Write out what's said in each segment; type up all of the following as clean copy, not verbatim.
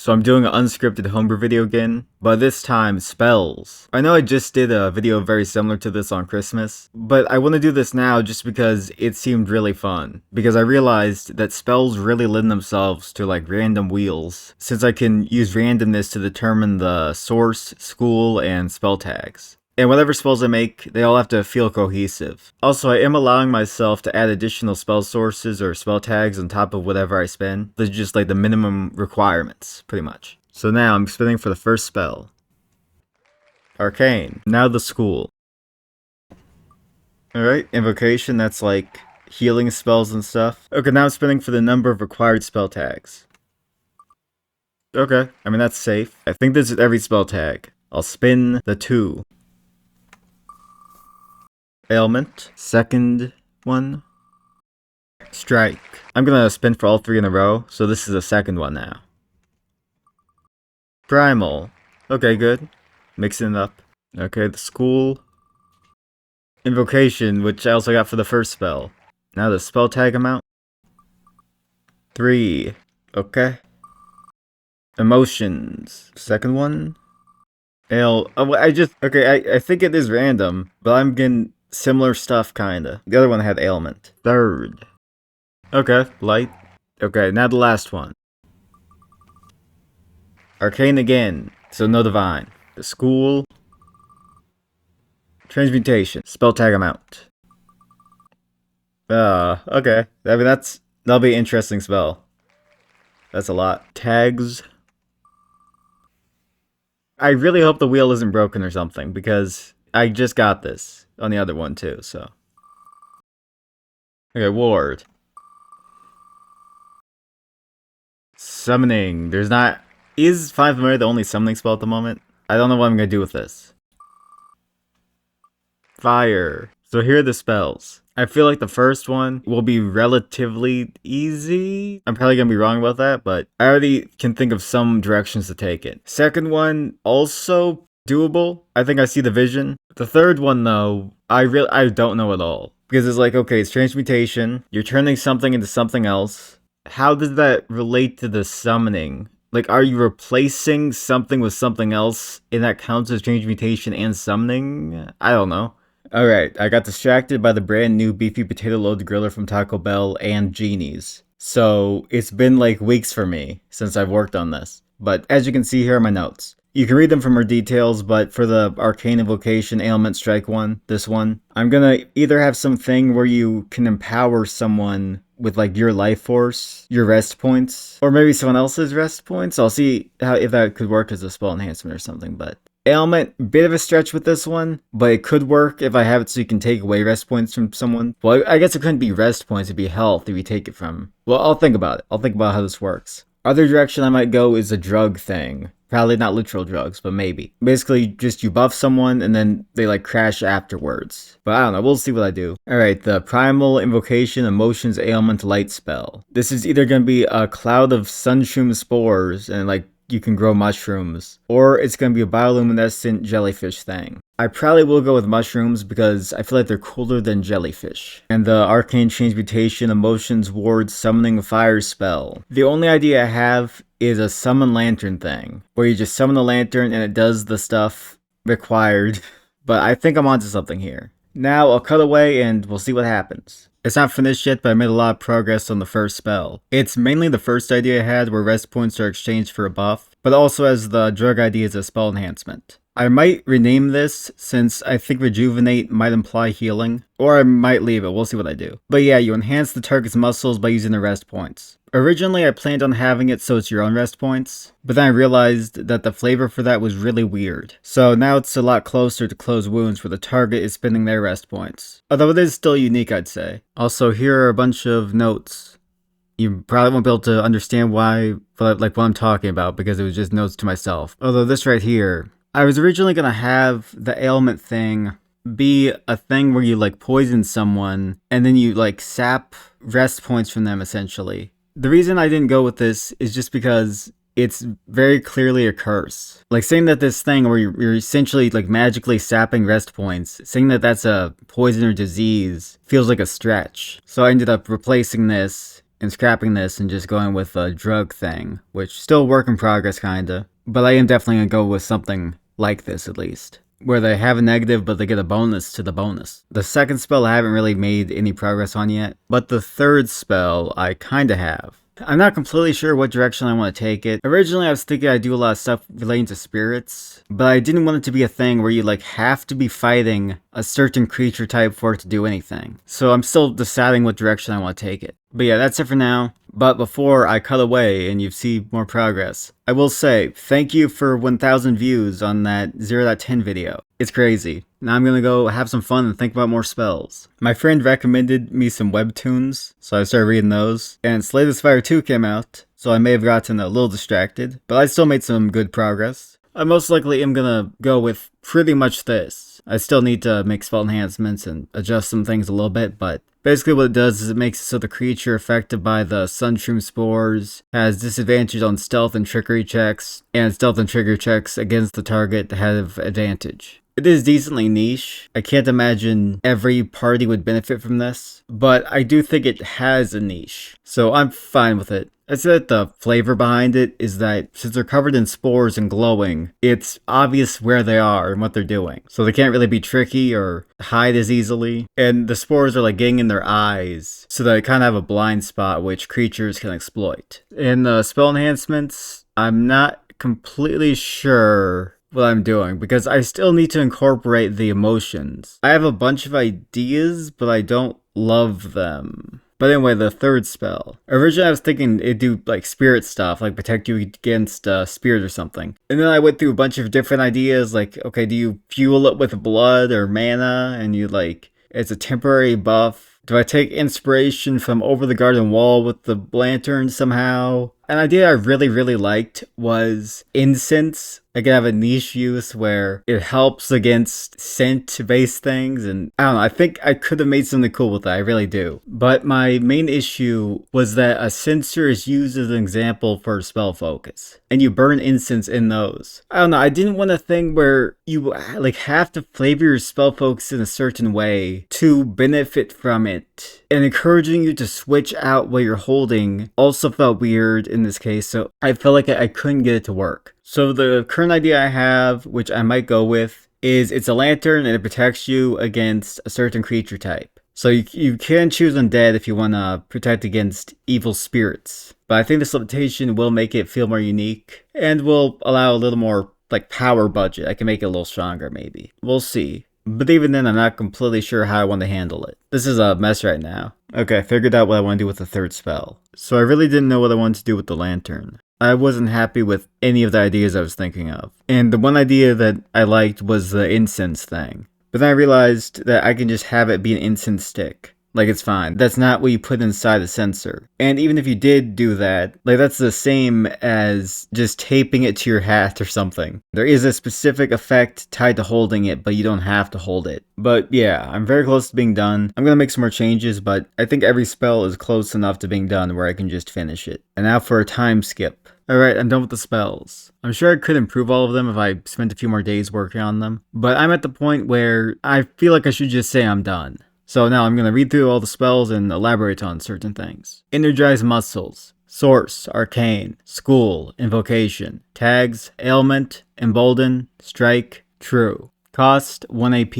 So I'm doing an unscripted homebrew video again, but this time spells. I know I just did a video very similar to this on Christmas, but I want to do this now just because it seemed really fun. Because I realized that spells really lend themselves to like random wheels, since I can use randomness to determine the source, school, and spell tags. And whatever spells I make, they all have to feel cohesive. Also, I am allowing myself to add additional spell sources or spell tags on top of whatever I spin. These are just like the minimum requirements, pretty much. So now I'm spinning for the first spell. Arcane. Now the school. Alright, Invocation, that's like healing spells and stuff. Okay, now I'm spinning for the number of required spell tags. Okay, I mean that's safe. I think this is every spell tag. I'll spin the 2. Ailment. Second one. Strike. I'm gonna spin for all 3 in a row, so this is the second one now. Primal. Okay, good. Mixing it up. Okay, the school. Invocation, which I also got for the first spell. Now the spell tag amount. 3. Okay. Emotions. Second one. Okay, I think it is random, but I'm getting similar stuff, kinda. The other one had Ailment. Third. Okay, light. Okay, now the last one. Arcane again, so no divine. The school. Transmutation. Spell tag amount. Okay. I mean, that'll be an interesting spell. That's a lot. Tags. I really hope the wheel isn't broken or something, because I just got this on the other one too, so. Okay, ward. Summoning. Is 5 familiar the only summoning spell at the moment? I don't know what I'm gonna do with this. Fire. So here are the spells. I feel like the first one will be relatively easy. I'm probably gonna be wrong about that, but I already can think of some directions to take it. Second one, also doable. I think I see the vision. The third one, though, I don't know at all. Because it's like, okay, it's transmutation. You're turning something into something else. How does that relate to the summoning? Like, are you replacing something with something else, and that counts as transmutation and summoning? I don't know. Alright, I got distracted by the brand new beefy potato load griller from Taco Bell and Genie's. So, it's been like weeks for me since I've worked on this. But as you can see, here are my notes. You can read them for more details, but for the Arcane Invocation Ailment Strike one, this one, I'm gonna either have something where you can empower someone with like your life force, your rest points, or maybe someone else's rest points. I'll see if that could work as a spell enhancement or something, but Ailment, bit of a stretch with this one, but it could work if I have it so you can take away rest points from someone. Well, I guess it couldn't be rest points, it'd be health if you take it from. Well, I'll think about it. I'll think about how this works. Other direction I might go is a drug thing. Probably not literal drugs, but maybe. Basically, just you buff someone and then they like crash afterwards. But I don't know, we'll see what I do. Alright, the Primal Invocation Emotions Ailment Light spell. This is either going to be a cloud of sunshroom spores and like you can grow mushrooms, or it's going to be a bioluminescent jellyfish thing. I probably will go with mushrooms because I feel like they're cooler than jellyfish. And the Arcane Transmutation Emotions Ward Summoning Fire spell. The only idea I have is a summon lantern thing, where you just summon the lantern and it does the stuff required. But I think I'm onto something here. Now I'll cut away and we'll see what happens. It's not finished yet, but I made a lot of progress on the first spell. It's mainly the first idea I had where rest points are exchanged for a buff, but also as the drug idea as a spell enhancement. I might rename this since I think Rejuvenate might imply healing, or I might leave it, we'll see what I do. But yeah, you enhance the target's muscles by using the rest points. Originally I planned on having it so it's your own rest points, but then I realized that the flavor for that was really weird. So now it's a lot closer to close wounds where the target is spending their rest points. Although it is still unique, I'd say. Also, here are a bunch of notes. You probably won't be able to understand why, but like what I'm talking about because it was just notes to myself. Although this right here, I was originally gonna have the ailment thing be a thing where you like poison someone and then you like sap rest points from them essentially. The reason I didn't go with this is just because it's very clearly a curse. Like saying that this thing where you're essentially like magically sapping rest points, saying that that's a poison or disease feels like a stretch. So I ended up replacing this and scrapping this and just going with a drug thing, which still work in progress kinda. But I am definitely gonna go with something like this at least, where they have a negative but they get a bonus to the bonus. The second spell I haven't really made any progress on yet, but the third spell I kinda have. I'm not completely sure what direction I want to take it. Originally I was thinking I'd do a lot of stuff relating to spirits, but I didn't want it to be a thing where you like have to be fighting a certain creature type for it to do anything. So I'm still deciding what direction I want to take it. But yeah, that's it for now. But before I cut away and you see more progress, I will say thank you for 1,000 views on that 0.10 video. It's crazy. Now I'm gonna go have some fun and think about more spells. My friend recommended me some webtoons, so I started reading those. And Slay the Spire 2 came out, so I may have gotten a little distracted, but I still made some good progress. I most likely am gonna go with pretty much this. I still need to make spell enhancements and adjust some things a little bit, but basically what it does is it makes it so the creature affected by the Sunshroom Spores has disadvantage on stealth and trickery checks, and stealth and trigger checks against the target have advantage. It is decently niche. I can't imagine every party would benefit from this, but I do think it has a niche, so I'm fine with it. I'd say that the flavor behind it is that since they're covered in spores and glowing, it's obvious where they are and what they're doing. So they can't really be tricky or hide as easily. And the spores are like getting in their eyes, so they kind of have a blind spot which creatures can exploit. In the spell enhancements, I'm not completely sure what I'm doing because I still need to incorporate the emotions. I have a bunch of ideas, but I don't love them. But anyway, the third spell. Originally I was thinking it'd do like spirit stuff, like protect you against spirit or something. And then I went through a bunch of different ideas, like, okay, do you fuel it with blood or mana? And you like, it's a temporary buff. Do I take inspiration from Over the Garden Wall with the lantern somehow? An idea I really liked was incense. It can have a niche use where it helps against scent-based things, and I don't know, I think I could have made something cool with that, I really do. But my main issue was that a censer is used as an example for spell focus, and you burn incense in those. I don't know, I didn't want a thing where you like have to flavor your spell focus in a certain way to benefit from it, and encouraging you to switch out what you're holding also felt weird in this case, so I felt like I couldn't get it to work. So the current idea I have, which I might go with, is it's a lantern and it protects you against a certain creature type. So you can choose undead if you want to protect against evil spirits. But I think this limitation will make it feel more unique and will allow a little more like power budget. I can make it a little stronger maybe. We'll see. But even then, I'm not completely sure how I want to handle it. This is a mess right now. Okay, I figured out what I want to do with the third spell. So I really didn't know what I wanted to do with the lantern. I wasn't happy with any of the ideas I was thinking of. And the one idea that I liked was the incense thing. But then I realized that I can just have it be an incense stick. Like, it's fine. That's not what you put inside the sensor. And even if you did do that, like, that's the same as just taping it to your hat or something. There is a specific effect tied to holding it, but you don't have to hold it. But yeah, I'm very close to being done. I'm gonna make some more changes, but I think every spell is close enough to being done where I can just finish it. And now for a time skip. Alright, I'm done with the spells. I'm sure I could improve all of them if I spent a few more days working on them, but I'm at the point where I feel like I should just say I'm done. So now I'm going to read through all the spells and elaborate on certain things. Energize Muscles, Source, Arcane, School, Invocation, Tags, Ailment, Embolden, Strike, True. Cost, 1 AP.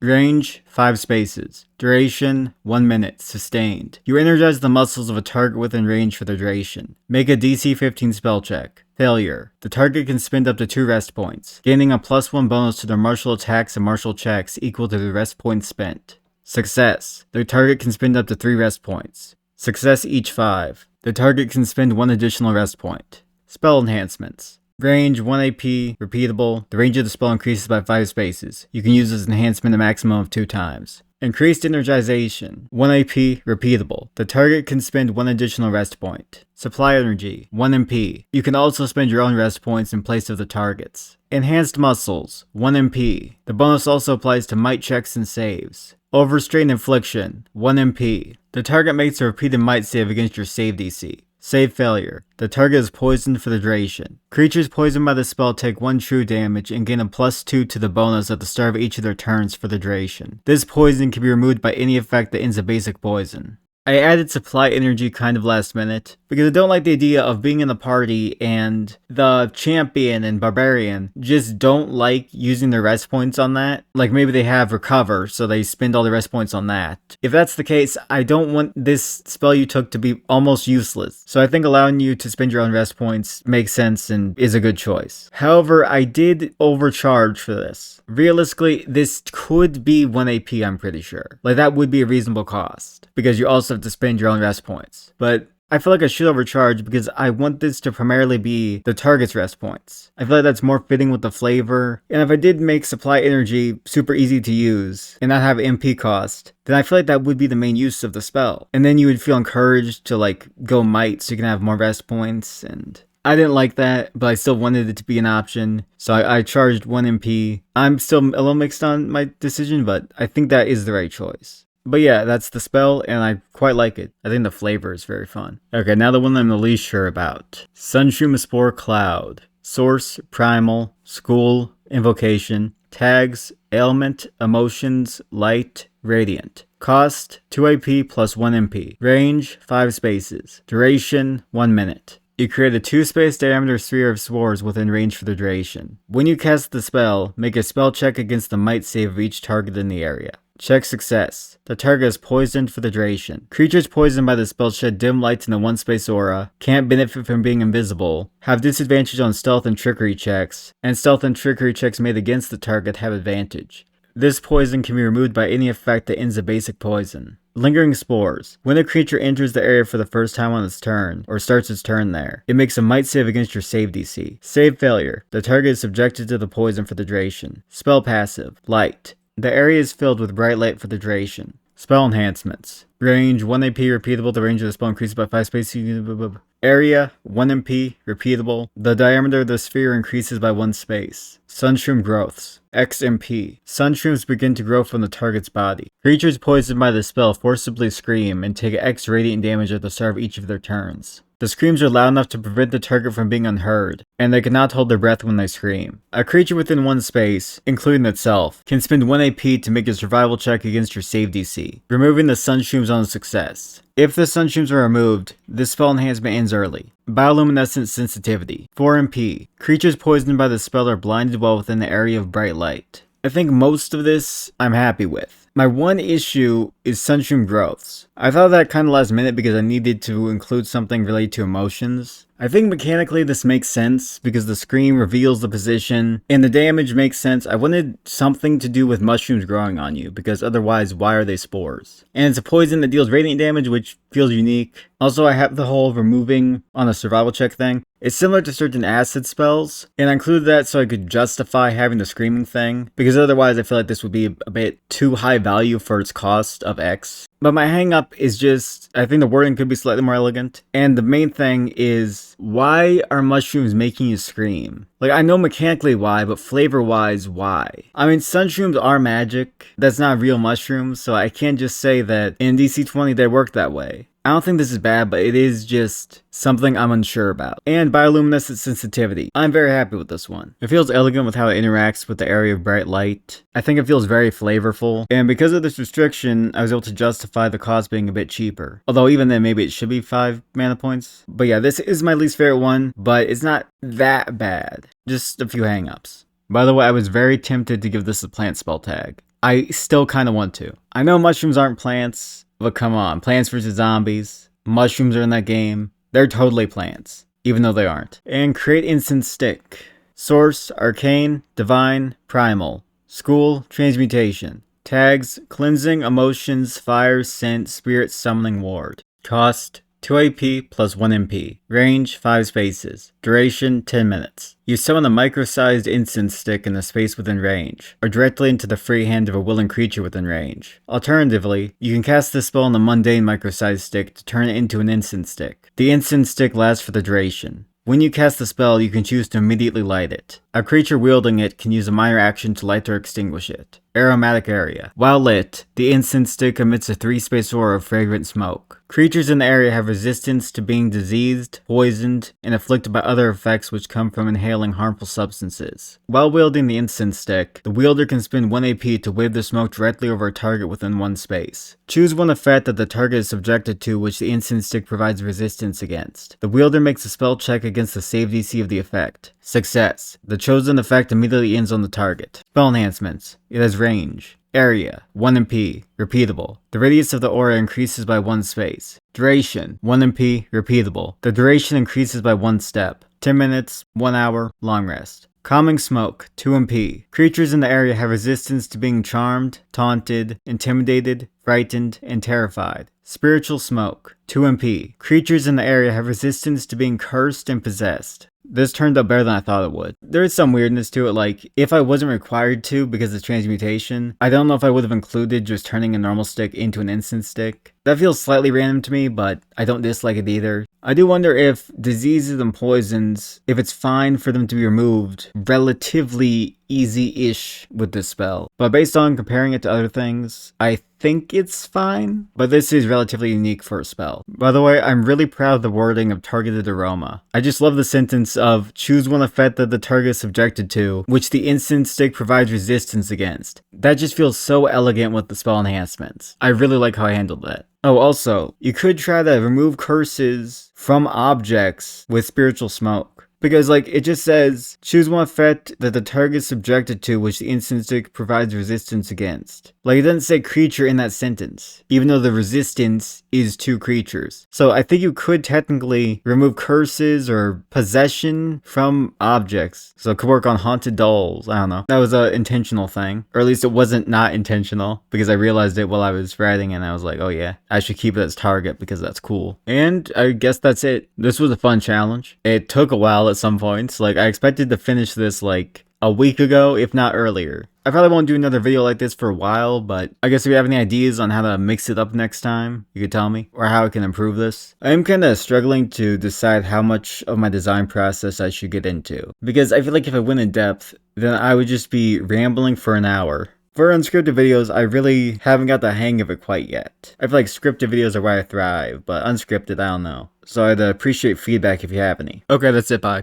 Range, 5 spaces. Duration, 1 minute. Sustained. You energize the muscles of a target within range for the duration. Make a DC15 spell check. Failure. The target can spend up to 2 rest points, gaining a +1 bonus to their martial attacks and martial checks equal to the rest points spent. Success. The target can spend up to 3 rest points. Success each 5. The target can spend 1 additional rest point. Spell enhancements. Range, 1 AP, repeatable. The range of the spell increases by 5 spaces. You can use this enhancement a maximum of 2 times. Increased Energization, 1 AP, repeatable. The target can spend 1 additional rest point. Supply Energy, 1 MP. You can also spend your own rest points in place of the target's. Enhanced Muscles, 1 MP. The bonus also applies to might checks and saves. Overstrain Infliction, 1 MP. The target makes a repeated might save against your save DC. Save failure. The target is poisoned for the duration. Creatures poisoned by the spell take 1 true damage and gain a +2 to the bonus at the start of each of their turns for the duration. This poison can be removed by any effect that ends a basic poison. I added supply energy kind of last minute because I don't like the idea of being in the party and the champion and barbarian just don't like using their rest points on that. Like maybe they have recover, so they spend all the rest points on that. If that's the case, I don't want this spell you took to be almost useless. So I think allowing you to spend your own rest points makes sense and is a good choice. However, I did overcharge for this. Realistically, this could be 1 AP, I'm pretty sure. Like that would be a reasonable cost because you also have to spend your own rest points. But I feel like I should overcharge because I want this to primarily be the target's rest points. I feel like that's more fitting with the flavor. And if I did make supply energy super easy to use and not have MP cost, then I feel like that would be the main use of the spell. And then you would feel encouraged to like go might so you can have more rest points. And I didn't like that, but I still wanted it to be an option. So I charged 1 MP. I'm still a little mixed on my decision, but I think that is the right choice. But yeah, that's the spell, and I quite like it. I think the flavor is very fun. Okay, now the one I'm the least sure about. Sunshroom Spore Cloud. Source, Primal, School, Invocation. Tags, Ailment, Emotions, Light, Radiant. Cost, 2 AP plus 1 MP. Range, 5 spaces. Duration, 1 minute. You create a 2-space diameter sphere of spores within range for the duration. When you cast the spell, make a spell check against the might save of each target in the area. Check success. The target is poisoned for the duration. Creatures poisoned by the spell shed dim lights in the 1-space aura, can't benefit from being invisible, have disadvantage on stealth and trickery checks, and stealth and trickery checks made against the target have advantage. This poison can be removed by any effect that ends a basic poison. Lingering Spores. When a creature enters the area for the first time on its turn, or starts its turn there, it makes a might save against your save DC. Save failure. The target is subjected to the poison for the duration. Spell passive. Light. The area is filled with bright light for the duration. Spell enhancements. Range 1 AP repeatable. The range of the spell increases by 5 spaces. Area 1 MP repeatable. The diameter of the sphere increases by 1 space. Sunshroom growths. XMP. Sunshrooms begin to grow from the target's body. Creatures poisoned by the spell forcibly scream and take X radiant damage at the start of each of their turns. The screams are loud enough to prevent the target from being unheard, and they cannot hold their breath when they scream. A creature within 1 space, including itself, can spend 1 AP to make a survival check against your save DC, removing the sunshrooms on success. If the sunshrooms are removed, this spell enhancement ends early. Bioluminescent sensitivity. 4 MP. Creatures poisoned by the spell are blinded while within the area of bright light. I think most of this I'm happy with. My one issue is Sunshroom growths. I thought that kind of last minute because I needed to include something related to emotions. I think mechanically this makes sense because the scream reveals the position and the damage makes sense. I wanted something to do with mushrooms growing on you because otherwise why are they spores? And it's a poison that deals radiant damage, which feels unique. Also, I have the whole removing on a survival check thing. It's similar to certain acid spells, and I included that so I could justify having the screaming thing, because otherwise I feel like this would be a bit too high value for its cost of X. But my hang up is just, I think the wording could be slightly more elegant, and the main thing is, why are mushrooms making you scream? Like, I know mechanically why, but flavor-wise, why? I mean, sunshrooms are magic. That's not real mushrooms, so I can't just say that in DC20 they work that way. I don't think this is bad, but it is just something I'm unsure about. And bioluminescent sensitivity. I'm very happy with this one. It feels elegant with how it interacts with the area of bright light. I think it feels very flavorful. And because of this restriction, I was able to justify the cost being a bit cheaper. Although even then, maybe it should be 5 mana points. But yeah, this is my least favorite one, but it's not that bad. Just a few hang-ups. By the way, I was very tempted to give this a plant spell tag. I still kind of want to. I know mushrooms aren't plants, but come on, Plants vs. Zombies. Mushrooms are in that game. They're totally plants, even though they aren't. And create instant stick. Source, Arcane, Divine, Primal. School, Transmutation. Tags, Cleansing, Emotions, Fire, Scent, Spirit, Summoning, Ward. Cost, 2 AP plus 1 MP. Range, 5 spaces. Duration, 10 minutes. You summon a micro-sized instant stick in the space within range, or directly into the free hand of a willing creature within range. Alternatively, you can cast this spell on the mundane micro-sized stick to turn it into an instant stick. The instant stick lasts for the duration. When you cast the spell, you can choose to immediately light it. A creature wielding it can use a minor action to light or extinguish it. Aromatic area. While lit, the incense stick emits a 3-space aura of fragrant smoke. Creatures in the area have resistance to being diseased, poisoned, and afflicted by other effects which come from inhaling harmful substances. While wielding the incense stick, the wielder can spend 1 AP to wave the smoke directly over a target within 1 space. Choose one effect that the target is subjected to which the incense stick provides resistance against. The wielder makes a spell check against the save DC of the effect. Success. The chosen effect immediately ends on the target. Spell enhancements. It has range. Area, 1 MP, repeatable. The radius of the aura increases by 1 space. Duration, 1 MP, repeatable. The duration increases by 1 step. 10 minutes, 1 hour, long rest. Calming Smoke, 2 MP. Creatures in the area have resistance to being charmed, taunted, intimidated, frightened, and terrified. Spiritual Smoke, 2 MP. Creatures in the area have resistance to being cursed and possessed. This turned out better than I thought it would. There is some weirdness to it, like, if I wasn't required to because of transmutation, I don't know if I would have included just turning a normal stick into an incense stick. That feels slightly random to me, but I don't dislike it either. I do wonder if diseases and poisons, if it's fine for them to be removed relatively easy-ish with this spell. But based on comparing it to other things, I think it's fine, but this is relatively unique for a spell. By the way, I'm really proud of the wording of Targeted Aroma. I just love the sentence of, choose one effect that the target is subjected to, which the incense stick provides resistance against. That just feels so elegant with the spell enhancements. I really like how I handled that. Oh, also, you could try to remove curses from objects with Spiritual Smoke. Because, like, it just says, choose one effect that the target is subjected to which the incense stick provides resistance against. Like, it doesn't say creature in that sentence, even though the resistance is to creatures. So I think you could technically remove curses or possession from objects. So it could work on haunted dolls, I don't know. That was an intentional thing. Or at least it wasn't not intentional, because I realized it while I was writing and I was like, oh yeah, I should keep it as target because that's cool. And I guess that's it. This was a fun challenge. It took a while at some points. Like, I expected to finish this like a week ago, if not earlier. I probably won't do another video like this for a while, but I guess if you have any ideas on how to mix it up next time, you could tell me, or how I can improve this. I am kind of struggling to decide how much of my design process I should get into, because I feel like if I went in depth, then I would just be rambling for an hour. For unscripted videos, I really haven't got the hang of it quite yet. I feel like scripted videos are where I thrive, but unscripted, I don't know. So I'd appreciate feedback if you have any. Okay, that's it, bye.